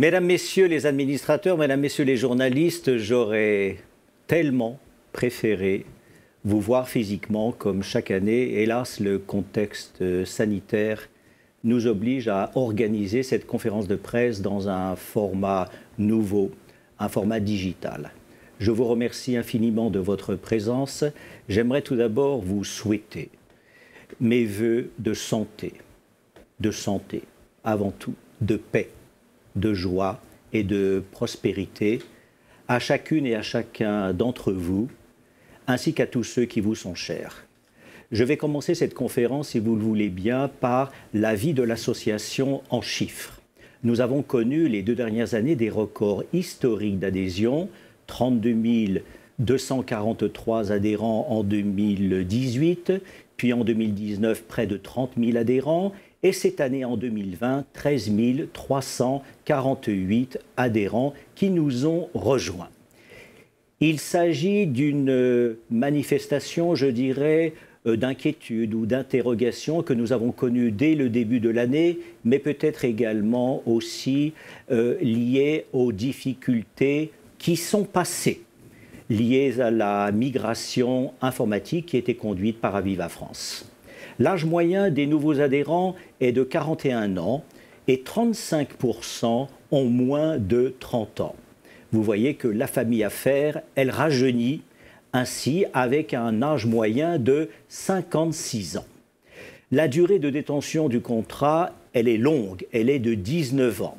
Mesdames, Messieurs les administrateurs, Mesdames, Messieurs les journalistes, j'aurais tellement préféré vous voir physiquement comme chaque année. Hélas, le contexte sanitaire nous oblige à organiser cette conférence de presse dans un format nouveau, un format digital. Je vous remercie infiniment de votre présence. J'aimerais tout d'abord vous souhaiter mes vœux de santé avant tout, de paix, de joie et de prospérité à chacune et à chacun d'entre vous, ainsi qu'à tous ceux qui vous sont chers. Je vais commencer cette conférence, si vous le voulez bien, par l'avis de l'association en chiffres. Nous avons connu les 2 dernières années des records historiques d'adhésion, 32 243 adhérents en 2018, puis en 2019 près de 30 000 adhérents, et cette année, en 2020, 13 348 adhérents qui nous ont rejoints. Il s'agit d'une manifestation, je dirais, d'inquiétude ou d'interrogation que nous avons connue dès le début de l'année, mais peut-être également aussi liée aux difficultés qui sont passées, liées à la migration informatique qui était conduite par Aviva France. L'âge moyen des nouveaux adhérents est de 41 ans et 35% ont moins de 30 ans. Vous voyez que la famille à faire, elle rajeunit ainsi avec un âge moyen de 56 ans. La durée de détention du contrat, elle est longue, elle est de 19 ans.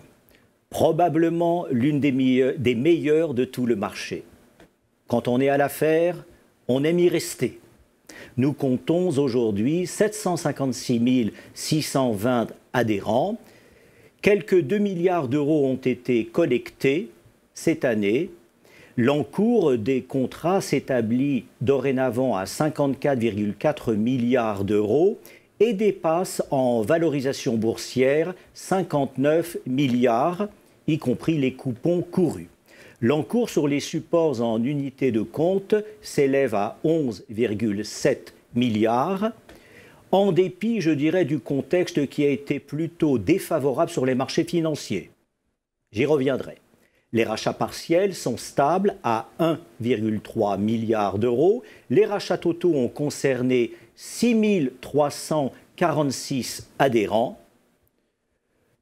Probablement l'une des meilleures de tout le marché. Quand on est à l'affaire, on aime y rester. Nous comptons aujourd'hui 756 620 adhérents. Quelques 2 milliards d'euros ont été collectés cette année. L'encours des contrats s'établit dorénavant à 54,4 milliards d'euros et dépasse en valorisation boursière 59 milliards, y compris les coupons courus. L'encours sur les supports en unités de compte s'élève à 11,7 milliards, en dépit, je dirais, du contexte qui a été plutôt défavorable sur les marchés financiers. J'y reviendrai. Les rachats partiels sont stables à 1,3 milliard d'euros. Les rachats totaux ont concerné 6 346 adhérents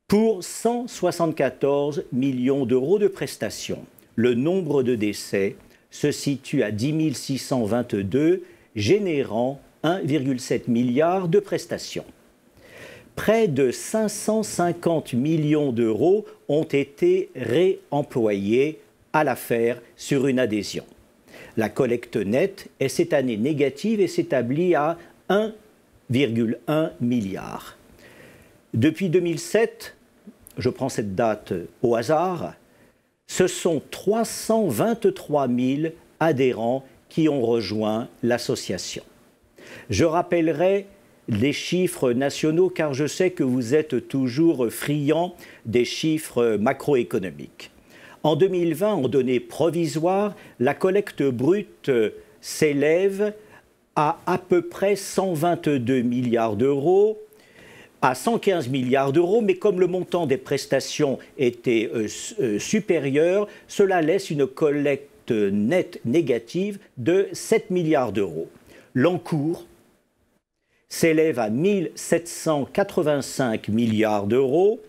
pour 174 millions d'euros de prestations. Le nombre de décès se situe à 10 622, générant 1,7 milliard de prestations. Près de 550 millions d'euros ont été réemployés à l'affaire sur une adhésion. La collecte nette est cette année négative et s'établit à 1,1 milliard. Depuis 2007, je prends cette date au hasard, ce sont 323 000 adhérents qui ont rejoint l'association. Je rappellerai les chiffres nationaux car je sais que vous êtes toujours friands des chiffres macroéconomiques. En 2020, en données provisoires, la collecte brute s'élève à peu près 122 milliards d'euros, à 115 milliards d'euros, mais comme le montant des prestations était supérieur, cela laisse une collecte nette négative de 7 milliards d'euros. L'encours s'élève à 1 785 milliards d'euros,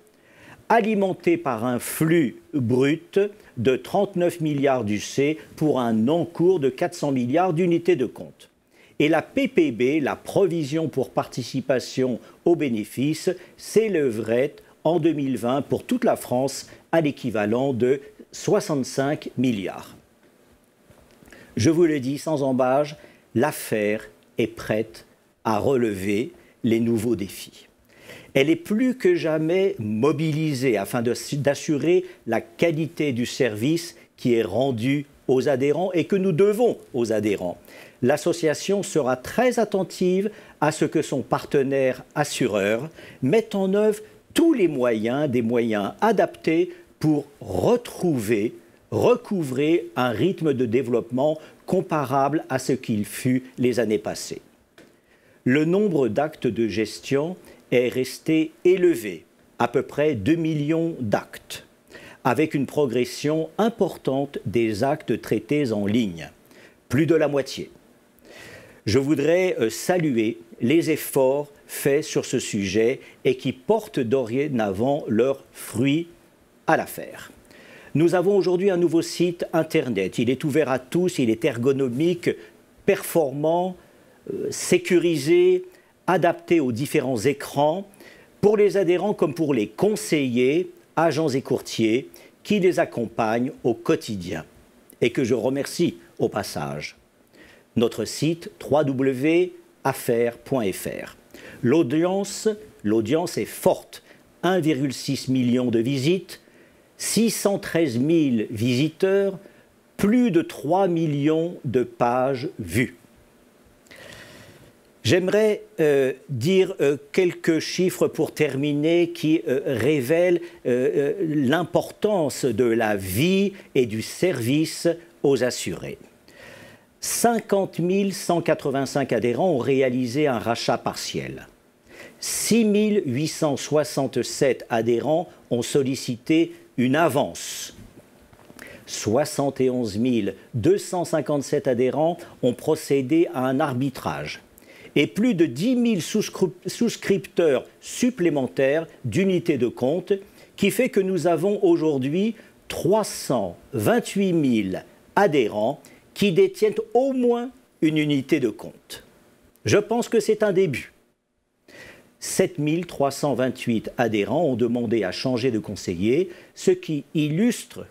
alimenté par un flux brut de 39 milliards d'UC pour un encours de 400 milliards d'unités de compte. Et la PPB, la provision pour participation aux bénéfices, s'élèverait en 2020 pour toute la France à l'équivalent de 65 milliards. Je vous le dis sans embâche, l'affaire est prête à relever les nouveaux défis. Elle est plus que jamais mobilisée afin d'assurer la qualité du service qui est rendu aux adhérents et que nous devons aux adhérents. L'association sera très attentive à ce que son partenaire assureur mette en œuvre tous les moyens, des moyens adaptés pour recouvrer un rythme de développement comparable à ce qu'il fut les années passées. Le nombre d'actes de gestion est resté élevé, à peu près 2 millions d'actes. avec une progression importante des actes traités en ligne, plus de la moitié. Je voudrais saluer les efforts faits sur ce sujet et qui portent dorénavant leurs fruits à l'affaire. Nous avons aujourd'hui un nouveau site Internet. Il est ouvert à tous, il est ergonomique, performant, sécurisé, adapté aux différents écrans, pour les adhérents comme pour les conseillers, agents et courtiers qui les accompagnent au quotidien et que je remercie au passage. Notre site www.affaires.fr. L'audience est forte, 1,6 million de visites, 613 000 visiteurs, plus de 3 millions de pages vues. J'aimerais dire quelques chiffres pour terminer qui révèlent l'importance de la vie et du service aux assurés. 50 185 adhérents ont réalisé un rachat partiel. 6 867 adhérents ont sollicité une avance. 71 257 adhérents ont procédé à un arbitrage. Et plus de 10 000 souscripteurs supplémentaires d'unités de compte, qui fait que nous avons aujourd'hui 328 000 adhérents qui détiennent au moins une unité de compte. Je pense que c'est un début. 7 328 adhérents ont demandé à changer de conseiller, ce qui illustre,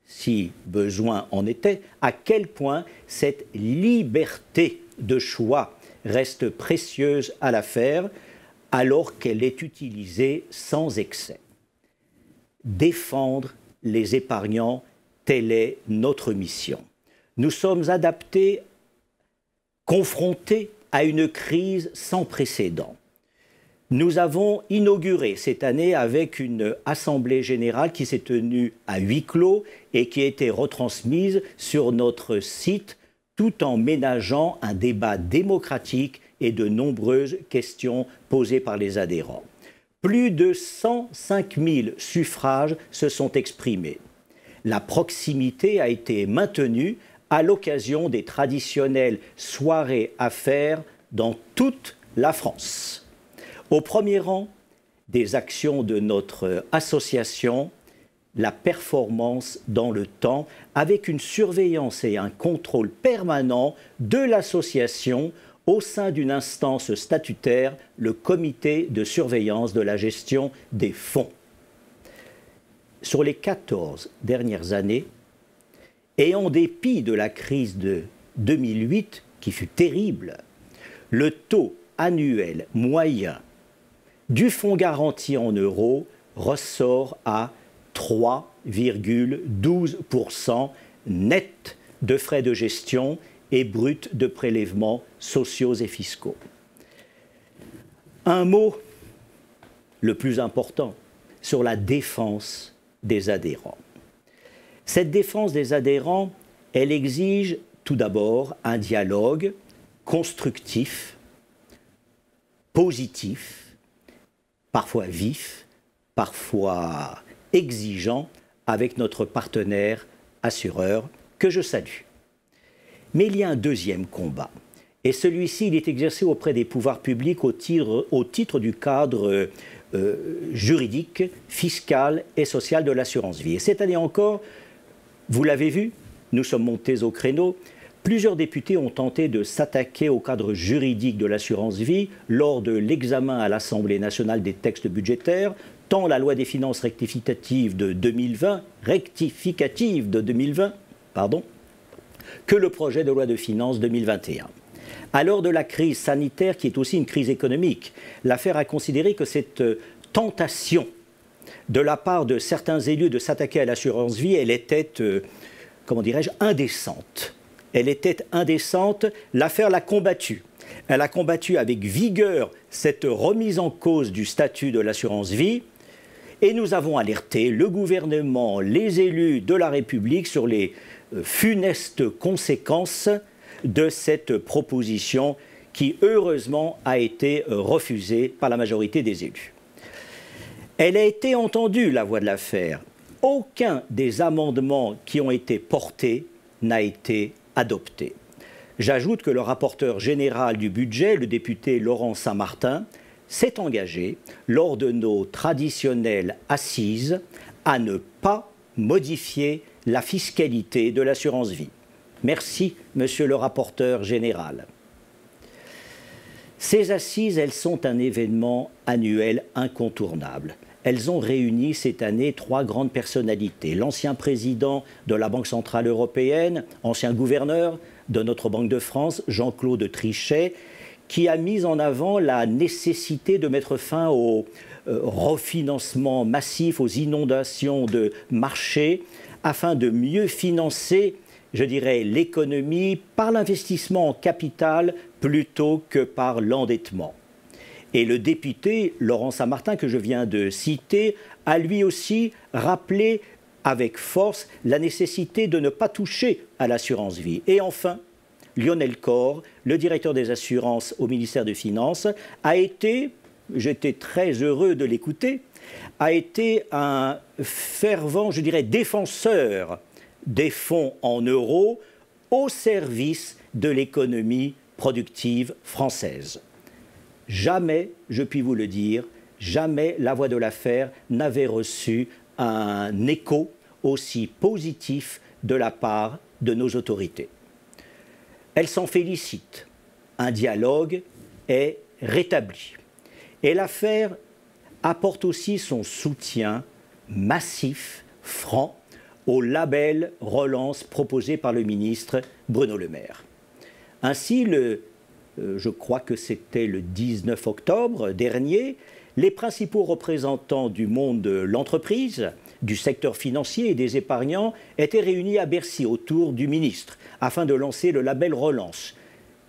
si besoin en était, à quel point cette liberté de choix reste précieuse à l'affaire alors qu'elle est utilisée sans excès. Défendre les épargnants, telle est notre mission. Nous sommes confrontés à une crise sans précédent. Nous avons inauguré cette année avec une assemblée générale qui s'est tenue à huis clos et qui a été retransmise sur notre site tout en ménageant un débat démocratique et de nombreuses questions posées par les adhérents. Plus de 105 000 suffrages se sont exprimés. La proximité a été maintenue à l'occasion des traditionnelles soirées affaires dans toute la France. Au premier rang des actions de notre association, la performance dans le temps, avec une surveillance et un contrôle permanent de l'association au sein d'une instance statutaire, le comité de surveillance de la gestion des fonds. Sur les 14 dernières années, et en dépit de la crise de 2008, qui fut terrible, le taux annuel moyen du fonds garanti en euros ressort à 3,12% net de frais de gestion et brut de prélèvements sociaux et fiscaux. Un mot, le plus important, sur la défense des adhérents. Cette défense des adhérents, elle exige tout d'abord un dialogue constructif, positif, parfois vif, parfois exigeant avec notre partenaire assureur que je salue. Mais il y a un deuxième combat. Et celui-ci, il est exercé auprès des pouvoirs publics au titre du cadre juridique, fiscal et social de l'assurance vie. Et cette année encore, vous l'avez vu, nous sommes montés au créneau. Plusieurs députés ont tenté de s'attaquer au cadre juridique de l'assurance vie lors de l'examen à l'Assemblée nationale des textes budgétaires, tant la loi des finances rectificative de 2020, que le projet de loi de finances 2021. À l'heure de la crise sanitaire, qui est aussi une crise économique, l'affaire a considéré que cette tentation de la part de certains élus de s'attaquer à l'assurance vie, elle était, indécente. Elle était indécente, l'affaire l'a combattue. Elle a combattu avec vigueur cette remise en cause du statut de l'assurance vie et nous avons alerté le gouvernement, les élus de la République sur les funestes conséquences de cette proposition qui, heureusement, a été refusée par la majorité des élus. Elle a été entendue, la voix de l'affaire, aucun des amendements qui ont été portés n'a été adopté. J'ajoute que le rapporteur général du budget, le député Laurent Saint-Martin, s'est engagé, lors de nos traditionnelles assises, à ne pas modifier la fiscalité de l'assurance vie. Merci, monsieur le rapporteur général. Ces assises, elles sont un événement annuel incontournable. Elles ont réuni cette année 3 grandes personnalités. L'ancien président de la Banque centrale européenne, ancien gouverneur de notre Banque de France, Jean-Claude Trichet, qui a mis en avant la nécessité de mettre fin au refinancement massif, aux inondations de marché, afin de mieux financer, je dirais, l'économie par l'investissement en capital plutôt que par l'endettement. Et le député Laurent Saint-Martin, que je viens de citer, a lui aussi rappelé avec force la nécessité de ne pas toucher à l'assurance vie. Et enfin, Lionel Corre, le directeur des assurances au ministère des Finances, a été, j'étais très heureux de l'écouter, a été un fervent, je dirais, défenseur des fonds en euros au service de l'économie productive française. Jamais, je puis vous le dire, jamais la Voix de l'Affaire n'avait reçu un écho aussi positif de la part de nos autorités. Elle s'en félicite. Un dialogue est rétabli. Et l'affaire apporte aussi son soutien massif, franc, au label relance proposé par le ministre Bruno Le Maire. Ainsi, je crois que c'était le 19 octobre dernier, les principaux représentants du monde de l'entreprise, du secteur financier et des épargnants étaient réunis à Bercy autour du ministre afin de lancer le label Relance,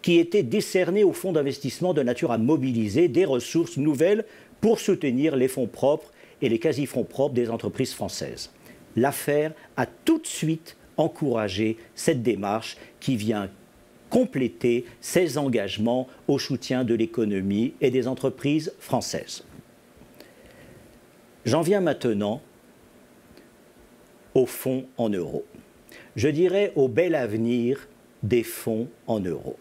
qui était décerné au fonds d'investissement de nature à mobiliser des ressources nouvelles pour soutenir les fonds propres et les quasi-fonds propres des entreprises françaises. L'affaire a tout de suite encouragé cette démarche qui vient compléter ses engagements au soutien de l'économie et des entreprises françaises. J'en viens maintenant aux fonds en euros. Je dirais au bel avenir des fonds en euros.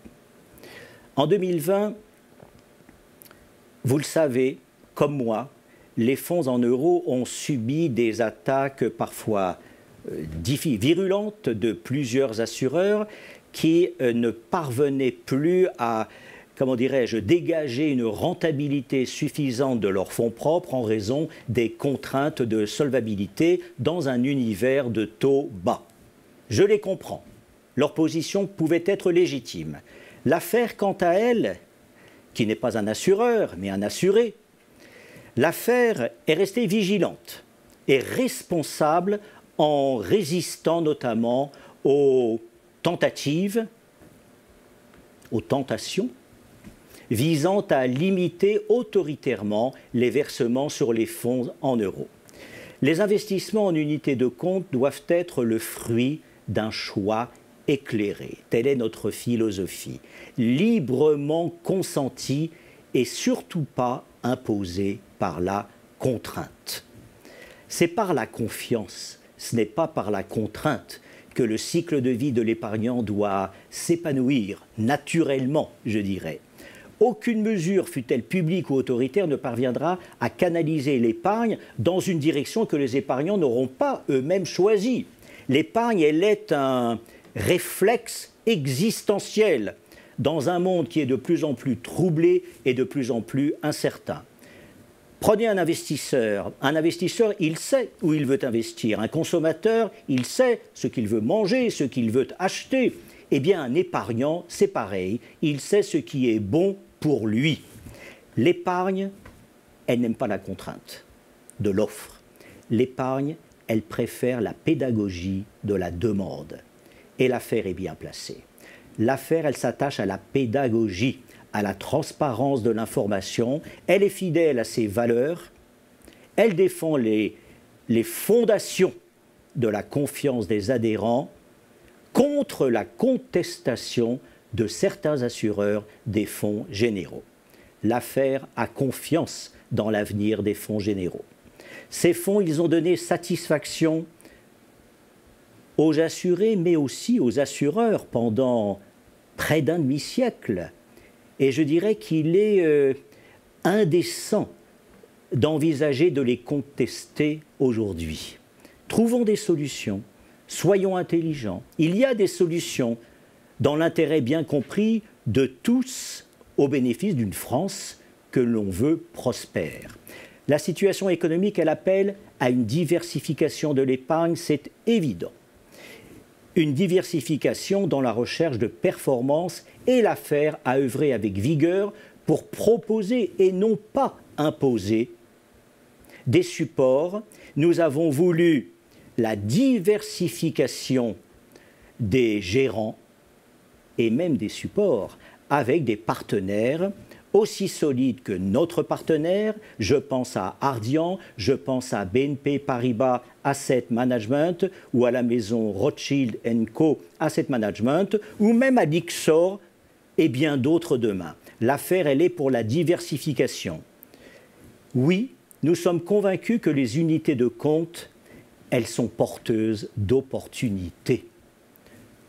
En 2020, vous le savez, comme moi, les fonds en euros ont subi des attaques parfois virulentes de plusieurs assureurs qui ne parvenaient plus à, comment dirais-je, dégager une rentabilité suffisante de leurs fonds propres en raison des contraintes de solvabilité dans un univers de taux bas. Je les comprends. Leur position pouvait être légitime. L'affaire, quant à elle, qui n'est pas un assureur, mais un assuré, l'affaire est restée vigilante et responsable en résistant notamment aux tentatives, aux tentations, visant à limiter autoritairement les versements sur les fonds en euros. Les investissements en unités de compte doivent être le fruit d'un choix éclairé. Telle est notre philosophie. Librement consenti et surtout pas imposé par la contrainte. C'est par la confiance, ce n'est pas par la contrainte que le cycle de vie de l'épargnant doit s'épanouir naturellement, je dirais. Aucune mesure, fût-elle publique ou autoritaire, ne parviendra à canaliser l'épargne dans une direction que les épargnants n'auront pas eux-mêmes choisie. L'épargne, elle est un réflexe existentiel dans un monde qui est de plus en plus troublé et de plus en plus incertain. Prenez un investisseur, il sait où il veut investir. Un consommateur, il sait ce qu'il veut manger, ce qu'il veut acheter. Eh bien, un épargnant, c'est pareil, il sait ce qui est bon pour lui. L'épargne, elle n'aime pas la contrainte de l'offre. L'épargne, elle préfère la pédagogie de la demande. Et l'affaire est bien placée. L'affaire, elle s'attache à la pédagogie, à la transparence de l'information. Elle est fidèle à ses valeurs. Elle défend les fondations de la confiance des adhérents contre la contestation de certains assureurs des fonds généraux. L'affaire a confiance dans l'avenir des fonds généraux. Ces fonds, ils ont donné satisfaction aux assurés, mais aussi aux assureurs pendant près d'un demi-siècle. Et je dirais qu'il est indécent d'envisager de les contester aujourd'hui. Trouvons des solutions, soyons intelligents. Il y a des solutions dans l'intérêt bien compris de tous au bénéfice d'une France que l'on veut prospère. La situation économique, elle appelle à une diversification de l'épargne, c'est évident. Une diversification dans la recherche de performance et l'affaire à œuvrer avec vigueur pour proposer et non pas imposer des supports. Nous avons voulu la diversification des gérants et même des supports avec des partenaires aussi solides que notre partenaire. Je pense à Ardian, je pense à BNP Paribas Asset Management ou à la maison Rothschild & Co Asset Management ou même à Lyxor et bien d'autres demain. L'affaire, elle est pour la diversification. Oui, nous sommes convaincus que les unités de compte, elles sont porteuses d'opportunités.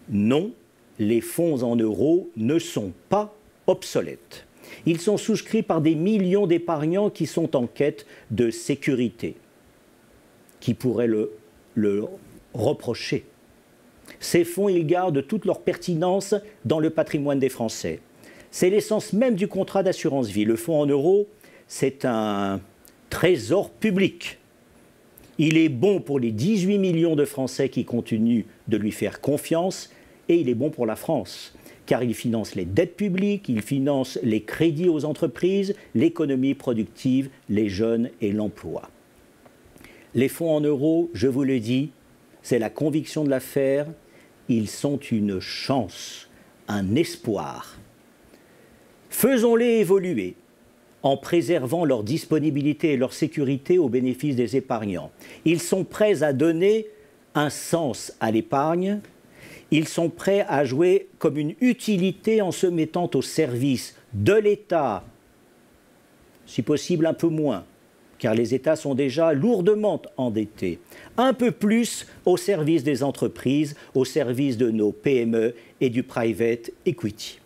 Non, les fonds en euros ne sont pas obsolètes. Ils sont souscrits par des millions d'épargnants qui sont en quête de sécurité, qui pourraient le reprocher. Ces fonds, ils gardent toute leur pertinence dans le patrimoine des Français. C'est l'essence même du contrat d'assurance vie. Le fonds en euros, c'est un trésor public. Il est bon pour les 18 millions de Français qui continuent de lui faire confiance et il est bon pour la France, car il finance les dettes publiques, il finance les crédits aux entreprises, l'économie productive, les jeunes et l'emploi. Les fonds en euros, je vous le dis, c'est la conviction de l'affaire, ils sont une chance, un espoir. Faisons-les évoluer en préservant leur disponibilité et leur sécurité au bénéfice des épargnants. Ils sont prêts à donner un sens à l'épargne. Ils sont prêts à jouer comme une utilité en se mettant au service de l'État, si possible un peu moins, car les États sont déjà lourdement endettés, un peu plus au service des entreprises, au service de nos PME et du private equity.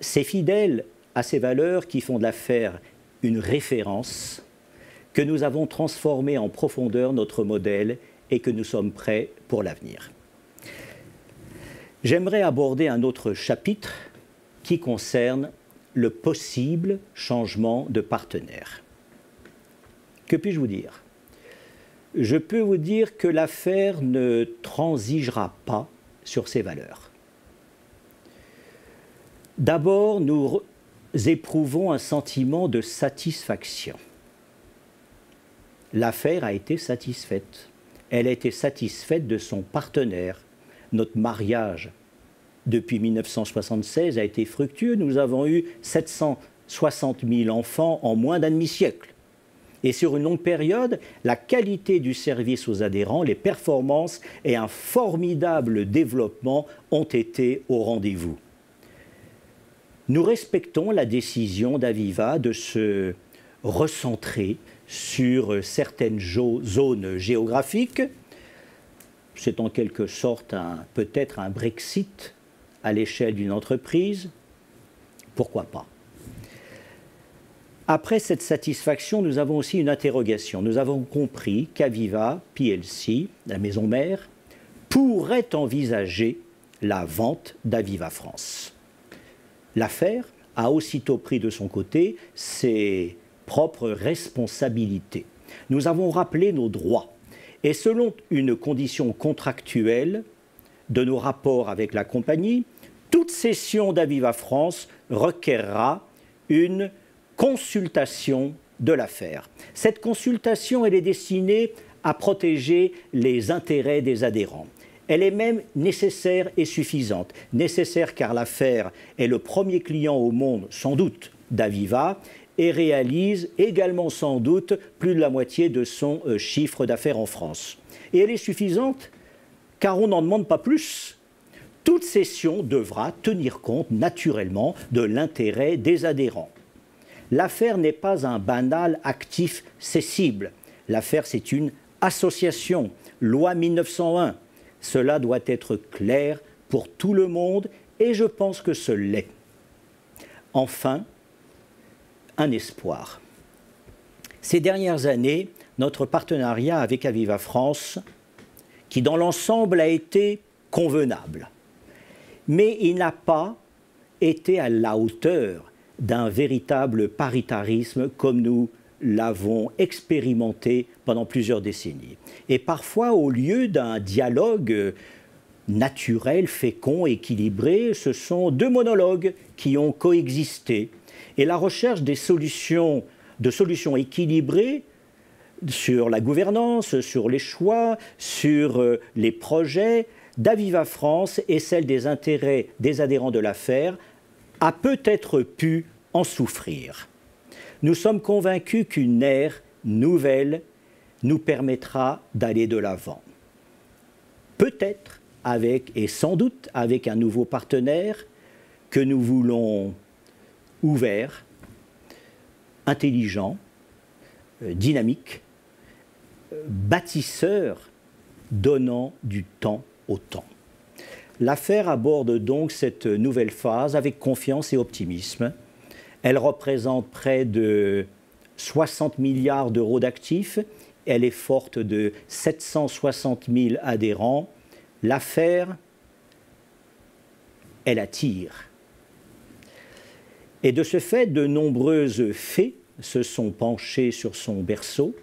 C'est fidèle à ces valeurs qui font de l'affaire une référence, que nous avons transformé en profondeur notre modèle et que nous sommes prêts pour l'avenir. J'aimerais aborder un autre chapitre qui concerne le possible changement de partenaire. Que puis-je vous dire? Je peux vous dire que l'affaire ne transigera pas sur ses valeurs. D'abord, nous éprouvons un sentiment de satisfaction. L'affaire a été satisfaite. Elle a été satisfaite de son partenaire. Notre mariage, depuis 1976, a été fructueux. Nous avons eu 760 000 enfants en moins d'un demi-siècle. Et sur une longue période, la qualité du service aux adhérents, les performances et un formidable développement ont été au rendez-vous. Nous respectons la décision d'Aviva de se recentrer sur certaines zones géographiques. C'est en quelque sorte peut-être un Brexit à l'échelle d'une entreprise. Pourquoi pas? Après cette satisfaction, nous avons aussi une interrogation. Nous avons compris qu'Aviva PLC, la maison mère, pourrait envisager la vente d'Aviva France. L'affaire a aussitôt pris de son côté ses propres responsabilités. Nous avons rappelé nos droits et selon une condition contractuelle de nos rapports avec la compagnie, toute cession d'Aviva France requerra une consultation de l'affaire. Cette consultation, elle est destinée à protéger les intérêts des adhérents. Elle est même nécessaire et suffisante. Nécessaire car l'affaire est le premier client au monde, sans doute, d'Aviva et réalise également sans doute plus de la moitié de son chiffre d'affaires en France. Et elle est suffisante car on n'en demande pas plus. Toute cession devra tenir compte naturellement de l'intérêt des adhérents. L'affaire n'est pas un banal actif cessible. L'affaire, c'est une association. Loi 1901. Cela doit être clair pour tout le monde et je pense que ce l'est. Enfin, un espoir. Ces dernières années, notre partenariat avec Aviva France, qui dans l'ensemble a été convenable, mais il n'a pas été à la hauteur d'un véritable paritarisme comme nous l'avons expérimenté pendant plusieurs décennies. Et parfois, au lieu d'un dialogue naturel, fécond, équilibré, ce sont deux monologues qui ont coexisté. Et la recherche de solutions équilibrées sur la gouvernance, sur les choix, sur les projets d'Aviva France et celle des intérêts des adhérents de l'affaire a peut-être pu en souffrir. Nous sommes convaincus qu'une ère nouvelle nous permettra d'aller de l'avant. Peut-être avec, et sans doute avec un nouveau partenaire que nous voulons ouvert, intelligent, dynamique, bâtisseur, donnant du temps au temps. L'affaire aborde donc cette nouvelle phase avec confiance et optimisme. Elle représente près de 60 milliards d'euros d'actifs. Elle est forte de 760 000 adhérents. L'affaire, elle attire. Et de ce fait, de nombreuses fées se sont penchées sur son berceau.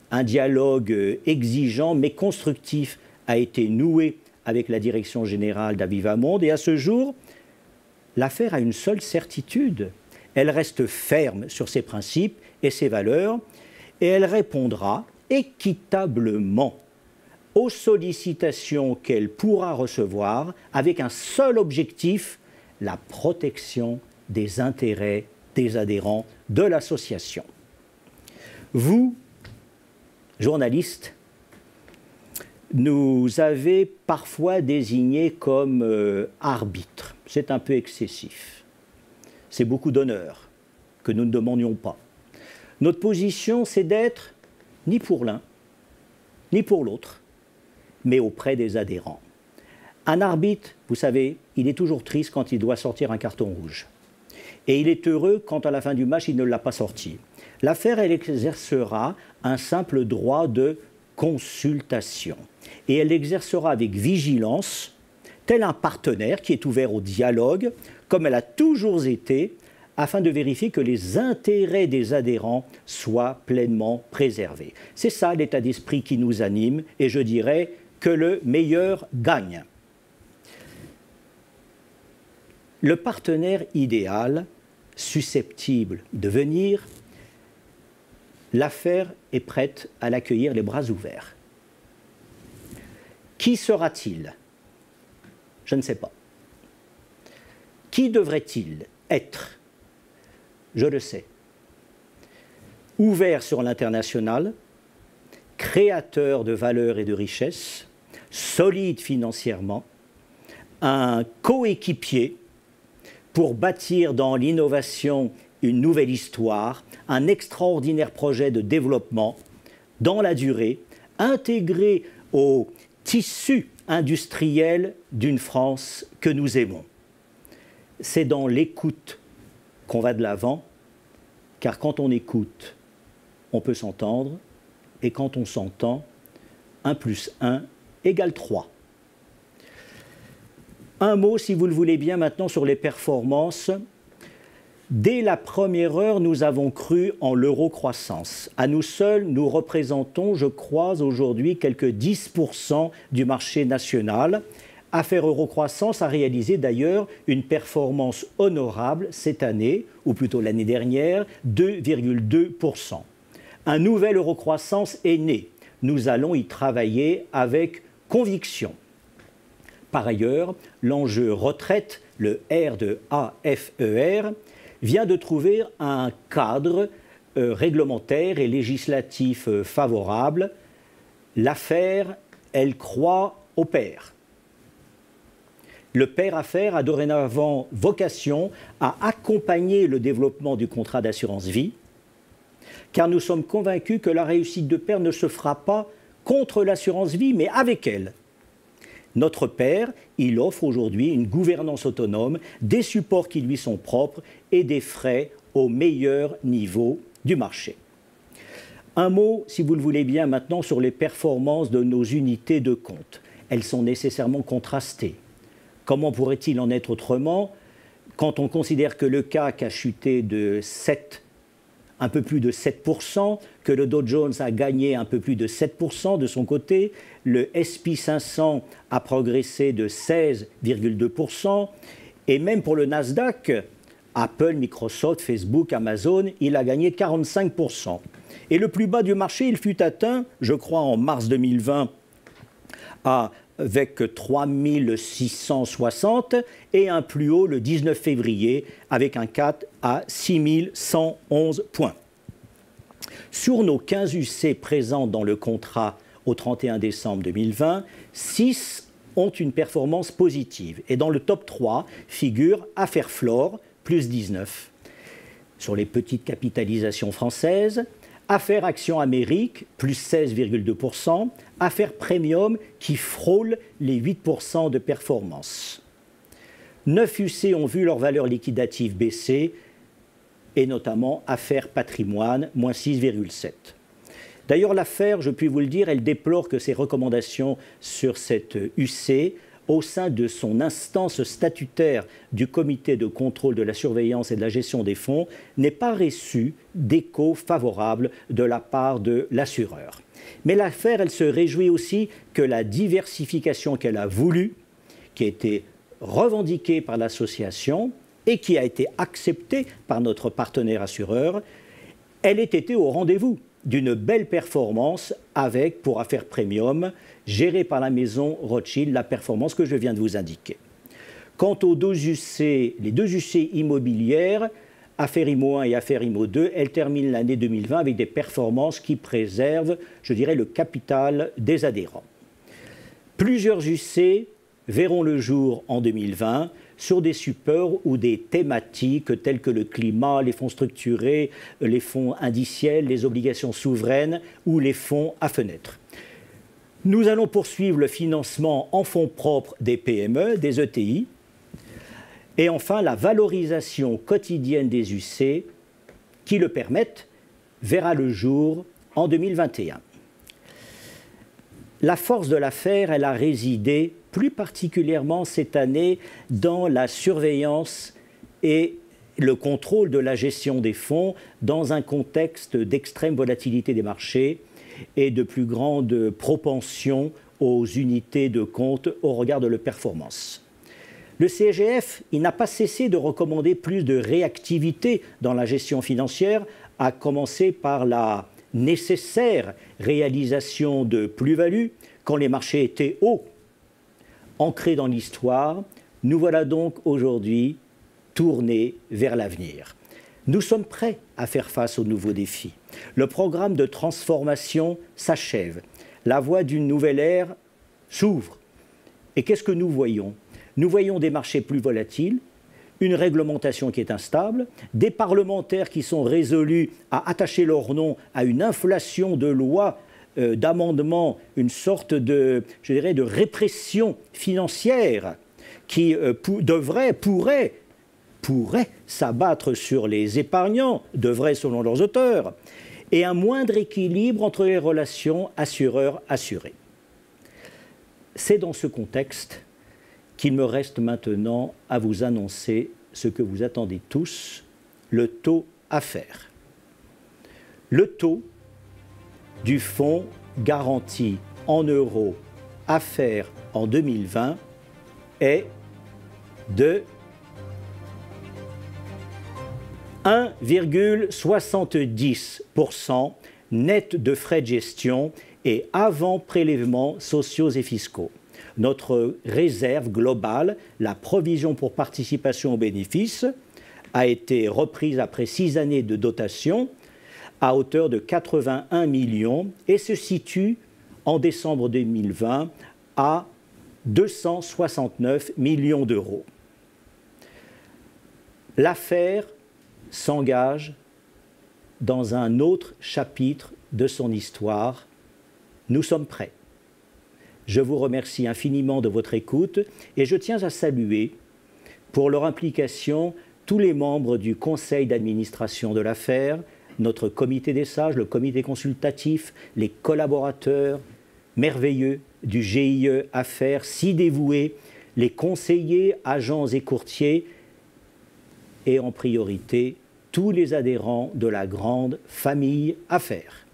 Un dialogue exigeant mais constructif a été noué avec la direction générale d'Aviva Monde. Et à ce jour, l'affaire a une seule certitude. Elle reste ferme sur ses principes et ses valeurs et elle répondra équitablement aux sollicitations qu'elle pourra recevoir avec un seul objectif, la protection des intérêts des adhérents de l'association. Vous, journalistes, nous avez parfois désignés comme arbitres. C'est un peu excessif. C'est beaucoup d'honneur que nous ne demandions pas. Notre position, c'est d'être ni pour l'un, ni pour l'autre, mais auprès des adhérents. Un arbitre, vous savez, il est toujours triste quand il doit sortir un carton rouge. Et il est heureux quand à la fin du match, il ne l'a pas sorti. L'affaire, elle exercera un simple droit de consultation. Et elle l'exercera avec vigilance, tel un partenaire qui est ouvert au dialogue, comme elle a toujours été, afin de vérifier que les intérêts des adhérents soient pleinement préservés. C'est ça l'état d'esprit qui nous anime, et je dirais que le meilleur gagne. Le partenaire idéal, susceptible de venir, l'affaire est prête à l'accueillir les bras ouverts. Qui sera-t-il? Je ne sais pas. Qui devrait-il être? Je le sais. Ouvert sur l'international, créateur de valeur et de richesse, solide financièrement, un coéquipier pour bâtir dans l'innovation une nouvelle histoire, un extraordinaire projet de développement dans la durée, intégré au tissu industriel d'une France que nous aimons. C'est dans l'écoute qu'on va de l'avant, car quand on écoute, on peut s'entendre, et quand on s'entend, 1 + 1 = 3. Un mot, si vous le voulez bien, maintenant sur les performances. Dès la première heure, nous avons cru en l'euro-croissance. À nous seuls, nous représentons, je crois, aujourd'hui quelques 10% du marché national. Affaire Eurocroissance a réalisé d'ailleurs une performance honorable cette année, ou plutôt l'année dernière, 2,2%. Un nouvel Eurocroissance est né. Nous allons y travailler avec conviction. Par ailleurs, l'enjeu retraite, le R de AFER, vient de trouver un cadre réglementaire et législatif favorable. L'affaire, elle croit au pair. Le pair affaires a dorénavant vocation à accompagner le développement du contrat d'assurance vie, car nous sommes convaincus que la réussite de pair ne se fera pas contre l'assurance vie, mais avec elle. Notre père, il offre aujourd'hui une gouvernance autonome, des supports qui lui sont propres et des frais au meilleur niveau du marché. Un mot, si vous le voulez bien, maintenant sur les performances de nos unités de compte. Elles sont nécessairement contrastées. Comment pourrait-il en être autrement quand on considère que le CAC a chuté de un peu plus de 7%, que le Dow Jones a gagné un peu plus de 7% de son côté, le S&P 500 a progressé de 16,2%, et même pour le Nasdaq, Apple, Microsoft, Facebook, Amazon, il a gagné 45%. Et le plus bas du marché, il fut atteint, je crois, en mars 2020, avec 3660 et un plus haut le 19 février avec un CAC à 6111 points. Sur nos 15 UC présents dans le contrat au 31 décembre 2020, 6 ont une performance positive. Et dans le top 3 figure Affaires Flore, plus 19. Sur les petites capitalisations françaises, Affaires Actions Amérique, plus 16,2%, Affaires Premium qui frôle les 8% de performance. 9 UC ont vu leur valeur liquidative baisser, et notamment Affaires Patrimoine, moins 6,7%. D'ailleurs, l'affaire, je puis vous le dire, elle déplore que ses recommandations sur cette UC, au sein de son instance statutaire du comité de contrôle de la surveillance et de la gestion des fonds, n'ait pas reçu d'écho favorable de la part de l'assureur. Mais l'affaire, elle se réjouit aussi que la diversification qu'elle a voulu, qui a été revendiquée par l'association et qui a été acceptée par notre partenaire assureur, elle ait été au rendez-vous d'une belle performance avec, pour Affaires Premium, gérée par la maison Rothschild, la performance que je viens de vous indiquer. Quant aux les deux UC immobilières, Affaires Immo 1 et Affaires Immo 2, elles terminent l'année 2020 avec des performances qui préservent, je dirais, le capital des adhérents. Plusieurs UC verront le jour en 2020 sur des supports ou des thématiques telles que le climat, les fonds structurés, les fonds indiciels, les obligations souveraines ou les fonds à fenêtres. Nous allons poursuivre le financement en fonds propres des PME, des ETI, et enfin la valorisation quotidienne des UC qui le permettent verra le jour en 2021. La force de l'affaire, elle a résidé plus particulièrement cette année dans la surveillance et le contrôle de la gestion des fonds dans un contexte d'extrême volatilité des marchés et de plus grande propension aux unités de compte au regard de leur performance. Le CGF, il n'a pas cessé de recommander plus de réactivité dans la gestion financière, à commencer par la nécessaire réalisation de plus-value quand les marchés étaient hauts. Ancrés dans l'histoire, nous voilà donc aujourd'hui tournés vers l'avenir. Nous sommes prêts à faire face aux nouveaux défis. Le programme de transformation s'achève. La voie d'une nouvelle ère s'ouvre. Et qu'est-ce que nous voyons? Nous voyons des marchés plus volatiles, une réglementation qui est instable, des parlementaires qui sont résolus à attacher leur nom à une inflation de lois, d'amendements, une sorte de, je dirais, de répression financière qui pourrait s'abattre sur les épargnants, devrait selon leurs auteurs, et un moindre équilibre entre les relations assureurs-assurés. C'est dans ce contexte qu'il me reste maintenant à vous annoncer ce que vous attendez tous, le taux affaires. Le taux du fonds garanti en euros affaires en 2020 est de 1,70% net de frais de gestion et avant prélèvements sociaux et fiscaux. Notre réserve globale, la provision pour participation aux bénéfices, a été reprise après 6 années de dotation à hauteur de 81 millions et se situe en décembre 2020 à 269 millions d'euros. L'affaire s'engage dans un autre chapitre de son histoire. Nous sommes prêts. Je vous remercie infiniment de votre écoute et je tiens à saluer, pour leur implication, tous les membres du conseil d'administration de l'affaire, notre comité des sages, le comité consultatif, les collaborateurs merveilleux du GIE Affaires, si dévoués, les conseillers, agents et courtiers, et en priorité, tous les adhérents de la grande famille Affaires.